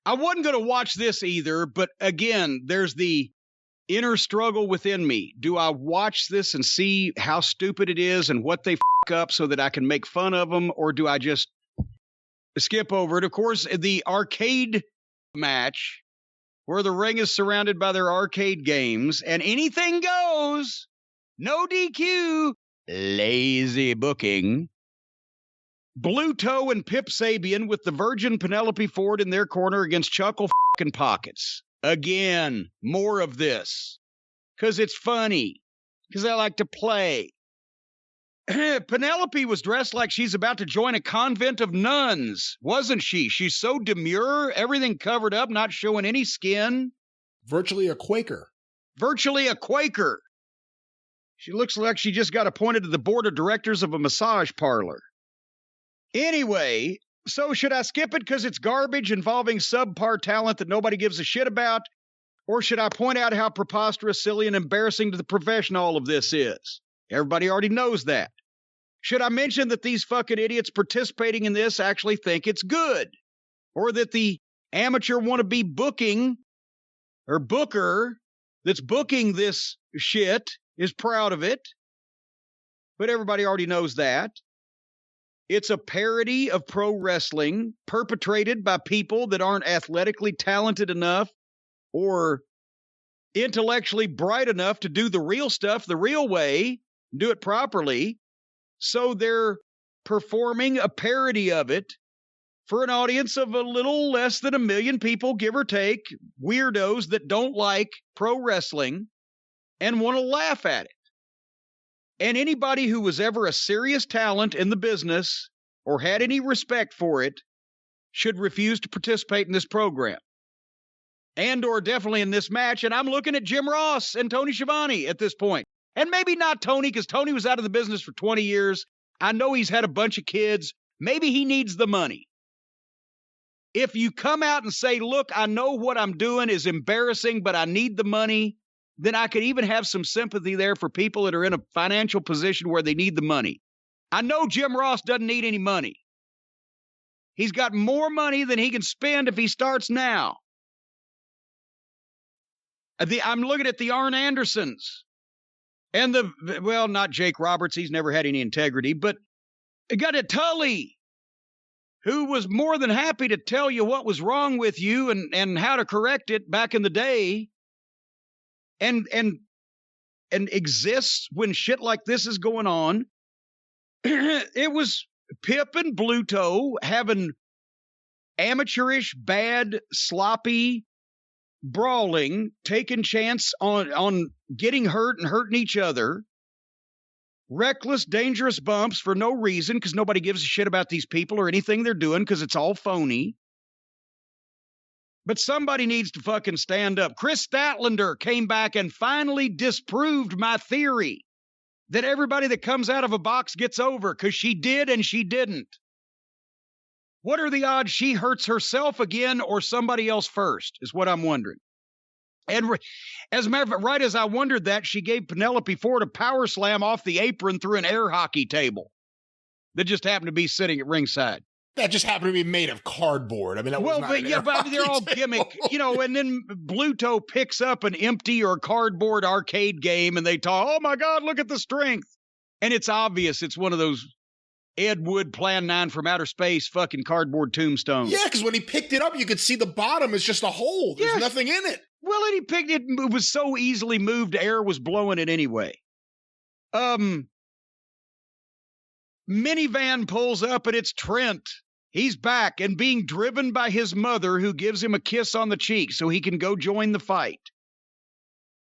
I wasn't going to watch this either, but again, there's the inner struggle within me. Do I watch this and see how stupid it is and what they up so that I can make fun of them, or do I just skip over it? Of course, the arcade match where the ring is surrounded by their arcade games and anything goes, no DQ, lazy booking. Bluto and Pip Sabian with the virgin Penelope Ford in their corner against Chuckle fucking Pockets. Again, more of this. Because it's funny. Because I like to play. Penelope was dressed like she's about to join a convent of nuns, wasn't she? She's so demure, everything covered up, not showing any skin. Virtually a Quaker. Virtually a Quaker. She looks like she just got appointed to the board of directors of a massage parlor. Anyway, so should I skip it because it's garbage involving subpar talent that nobody gives a shit about? Or should I point out how preposterous, silly, and embarrassing to the profession all of this is? Everybody already knows that. Should I mention that these fucking idiots participating in this actually think it's good? Or that the amateur wannabe booking or booker that's booking this shit is proud of it? But everybody already knows that. It's a parody of pro wrestling perpetrated by people that aren't athletically talented enough or intellectually bright enough to do the real stuff the real way, do it properly. So they're performing a parody of it for an audience of a little less than 1 million people, give or take, weirdos that don't like pro wrestling and want to laugh at it. And anybody who was ever a serious talent in the business or had any respect for it should refuse to participate in this program. And or definitely in this match. And I'm looking at Jim Ross and Tony Schiavone at this point. And maybe not Tony, because Tony was out of the business for 20 years. I know he's had a bunch of kids. Maybe he needs the money. If you come out and say, look, I know what I'm doing is embarrassing, but I need the money, then I could even have some sympathy there for people that are in a financial position where they need the money. I know Jim Ross doesn't need any money. He's got more money than he can spend if he starts now. I'm looking at the Arn Andersons. And not Jake Roberts, he's never had any integrity, but it got a Tully, who was more than happy to tell you what was wrong with you and how to correct it back in the day, and exists when shit like this is going on. It was Pip and Bluto having amateurish, bad, sloppy brawling, taking chance on getting hurt and hurting each other, reckless, dangerous bumps for no reason because nobody gives a shit about these people or anything they're doing because it's all phony. But somebody needs to fucking stand up. Chris Statlander came back and finally disproved my theory that everybody that comes out of a box gets over, because she did and she didn't. What are the odds she hurts herself again or somebody else first, is what I'm wondering. And as a matter of fact, right as I wondered that, she gave Penelope Ford a power slam off the apron through an air hockey table that just happened to be sitting at ringside. That just happened to be made of cardboard. I mean, that was not an air but they're all gimmick, and then Bluto picks up an empty or cardboard arcade game and they talk, oh my God, look at the strength. And it's obvious it's one of those Ed Wood Plan 9 from outer space fucking cardboard tombstones. Yeah, because when he picked it up, you could see the bottom is just a hole. There's nothing in it. Well, and he picked it. It was so easily moved, air was blowing it anyway. Minivan pulls up and it's Trent. He's back and being driven by his mother, who gives him a kiss on the cheek so he can go join the fight.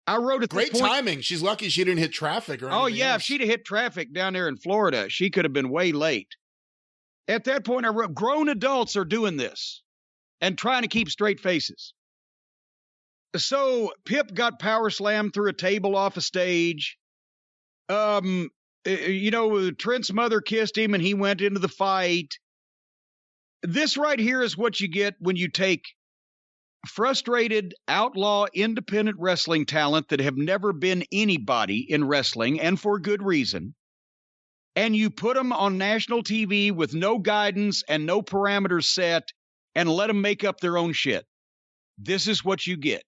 I wrote at Great timing. She's lucky she didn't hit traffic or anything. Oh, yeah. else. If she'd have hit traffic down there in Florida, she could have been way late. At that point, I wrote, grown adults are doing this and trying to keep straight faces. So Pip got power slammed through a table off a stage. Trent's mother kissed him and he went into the fight. This right here is what you get when you take frustrated, outlaw, independent wrestling talent that have never been anybody in wrestling, and for good reason, and you put them on national TV with no guidance and no parameters set, and let them make up their own shit. This is what you get.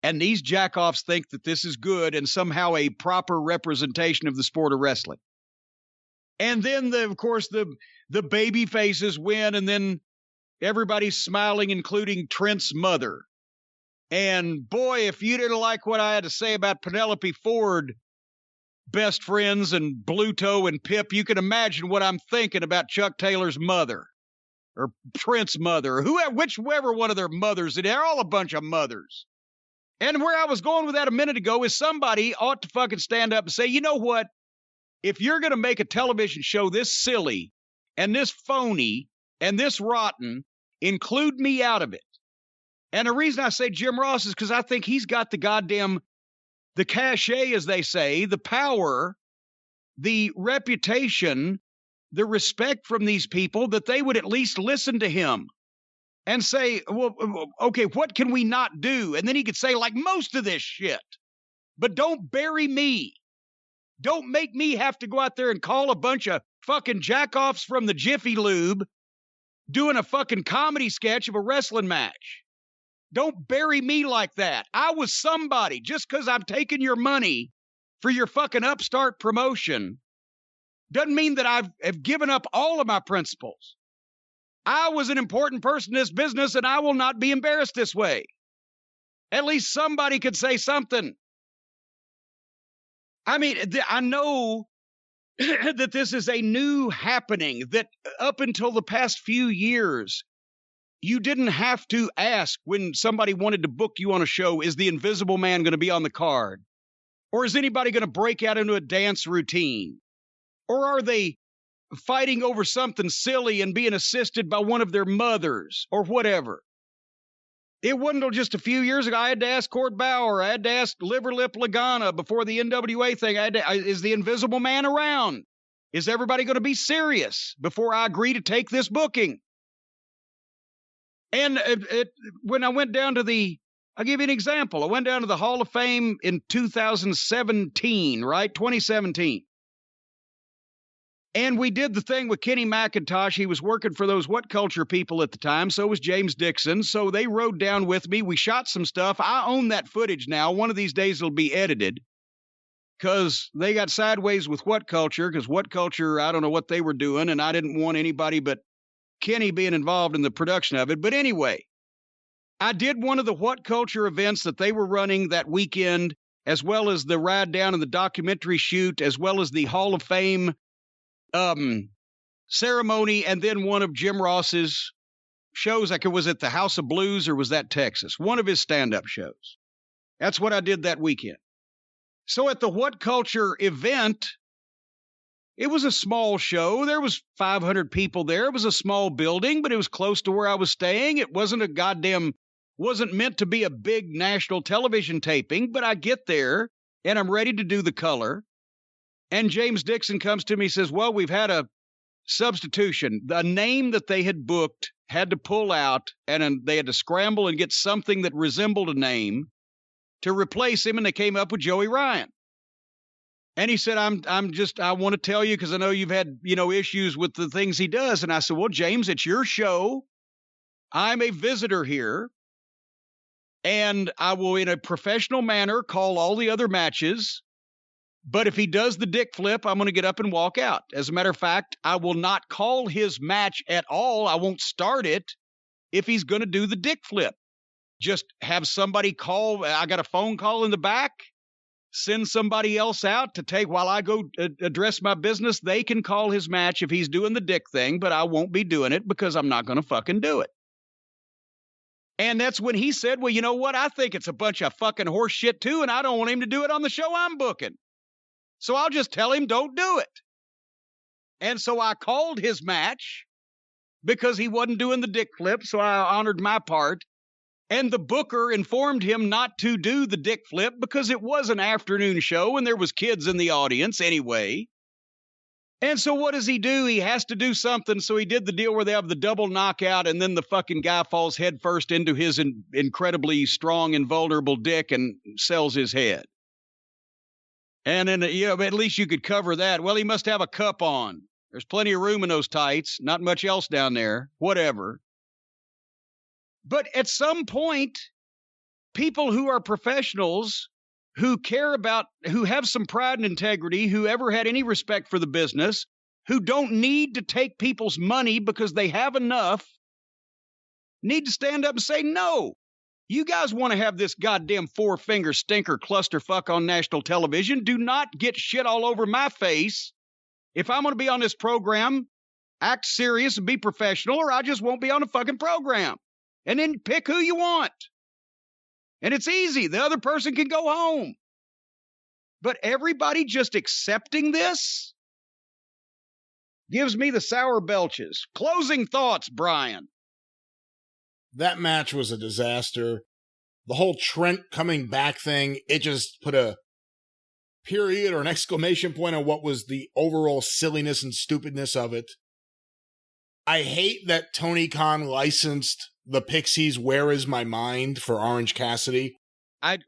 And these jackoffs think that this is good and somehow a proper representation of the sport of wrestling. And then, of course, the baby faces win, and then everybody's smiling, including Trent's mother. And boy, if you didn't like what I had to say about Penelope Ford, best friends, and Bluto and Pip, you can imagine what I'm thinking about Chuck Taylor's mother, or Trent's mother, or whichever one of their mothers. They're all a bunch of mothers. And where I was going with that a minute ago is somebody ought to fucking stand up and say, you know what? If you're going to make a television show this silly and this phony and this rotten, include me out of it. And the reason I say Jim Ross is because I think he's got the cachet, as they say, the power, the reputation, the respect from these people that they would at least listen to him and say, well, okay, what can we not do? And then he could say, like, most of this shit, but don't bury me. Don't make me have to go out there and call a bunch of fucking jackoffs from the Jiffy Lube doing a fucking comedy sketch of a wrestling match. Don't bury me like that. I was somebody. Just because I'm taking your money for your fucking upstart promotion doesn't mean that I've given up all of my principles. I was an important person in this business, and I will not be embarrassed this way. At least somebody could say something. I mean, I know that this is a new happening, that up until the past few years, you didn't have to ask when somebody wanted to book you on a show, is the Invisible Man going to be on the card? Or is anybody going to break out into a dance routine? Or are they fighting over something silly and being assisted by one of their mothers or whatever? It wasn't until just a few years ago I had to ask Court Bauer, I had to ask Liver Lip Lagana before the NWA thing. Is the Invisible Man around? Is everybody going to be serious before I agree to take this booking? And when I went down to I'll give you an example. I went down to the Hall of Fame in 2017, right? 2017. And we did the thing with Kenny McIntosh. He was working for those What Culture people at the time. So was James Dixon. So they rode down with me. We shot some stuff. I own that footage now. One of these days it'll be edited because they got sideways with What Culture, because What Culture, I don't know what they were doing, and I didn't want anybody but Kenny being involved in the production of it. But anyway, I did one of the What Culture events that they were running that weekend, as well as the ride down and the documentary shoot, as well as the Hall of Fame ceremony, and then one of Jim Ross's shows. Like, it was at the House of Blues, or was that Texas? One of his stand-up shows. That's what I did that weekend. So at the What Culture event, it was a small show. There was 500 people there. It was a small building, but it was close to where I was staying. It wasn't meant to be a big national television taping, but I get there and I'm ready to do the color. And James Dixon comes to me and says, well, we've had a substitution. The name that they had booked had to pull out, and they had to scramble and get something that resembled a name to replace him, and they came up with Joey Ryan. And he said, I want to tell you because I know you've had, issues with the things he does. And I said, well, James, it's your show. I'm a visitor here, and I will, in a professional manner, call all the other matches. But if he does the dick flip, I'm going to get up and walk out. As a matter of fact, I will not call his match at all. I won't start it if he's going to do the dick flip. Just have somebody call. I got a phone call in the back. Send somebody else out to take while I go address my business. They can call his match if he's doing the dick thing, but I won't be doing it because I'm not going to fucking do it. And that's when he said, well, you know what? I think it's a bunch of fucking horse shit too, and I don't want him to do it on the show I'm booking. So I'll just tell him, don't do it. And so I called his match because he wasn't doing the dick flip, so I honored my part. And the booker informed him not to do the dick flip because it was an afternoon show and there was kids in the audience anyway. And so what does he do? He has to do something. So he did the deal where they have the double knockout, and then the fucking guy falls headfirst into his incredibly strong and vulnerable dick and sells his head. And then, at least you could cover that. Well, he must have a cup on. There's plenty of room in those tights. Not much else down there. Whatever. But at some point, people who are professionals, who care about, who have some pride and integrity, who ever had any respect for the business, who don't need to take people's money because they have enough, need to stand up and say, no, you guys want to have this goddamn four-finger stinker clusterfuck on national television. Do not get shit all over my face. If I'm going to be on this program, act serious and be professional, or I just won't be on the fucking program. And then pick who you want. And it's easy. The other person can go home. But everybody just accepting this gives me the sour belches. Closing thoughts, Brian. That match was a disaster. The whole Trent coming back thing, it just put a period or an exclamation point on what was the overall silliness and stupidness of it. I hate that Tony Khan licensed the Pixies' Where Is My Mind for Orange Cassidy.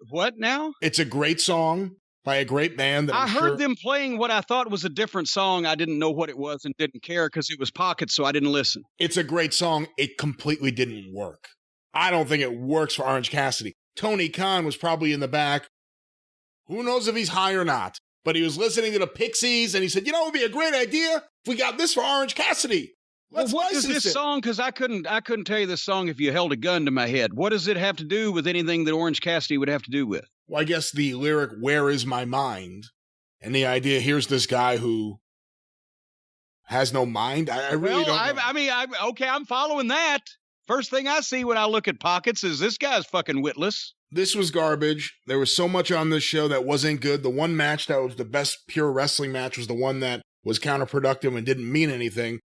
What now? It's a great song by a great band. I heard them playing what I thought was a different song. I didn't know what it was and didn't care because it was Pockets, so I didn't listen. It's a great song. It completely didn't work. I don't think it works for Orange Cassidy. Tony Khan was probably in the back. Who knows if he's high or not? But he was listening to the Pixies and he said, you know, it would be a great idea if we got this for Orange Cassidy. Well, what is this song? Because I couldn't tell you this song if you held a gun to my head. What does it have to do with anything that Orange Cassidy would have to do with? Well, I guess the lyric, Where Is My Mind? And the idea, here's this guy who has no mind. I really don't know. Okay, I'm following that. First thing I see when I look at Pockets is this guy's fucking witless. This was garbage. There was so much on this show that wasn't good. The one match that was the best pure wrestling match was the one that was counterproductive and didn't mean anything.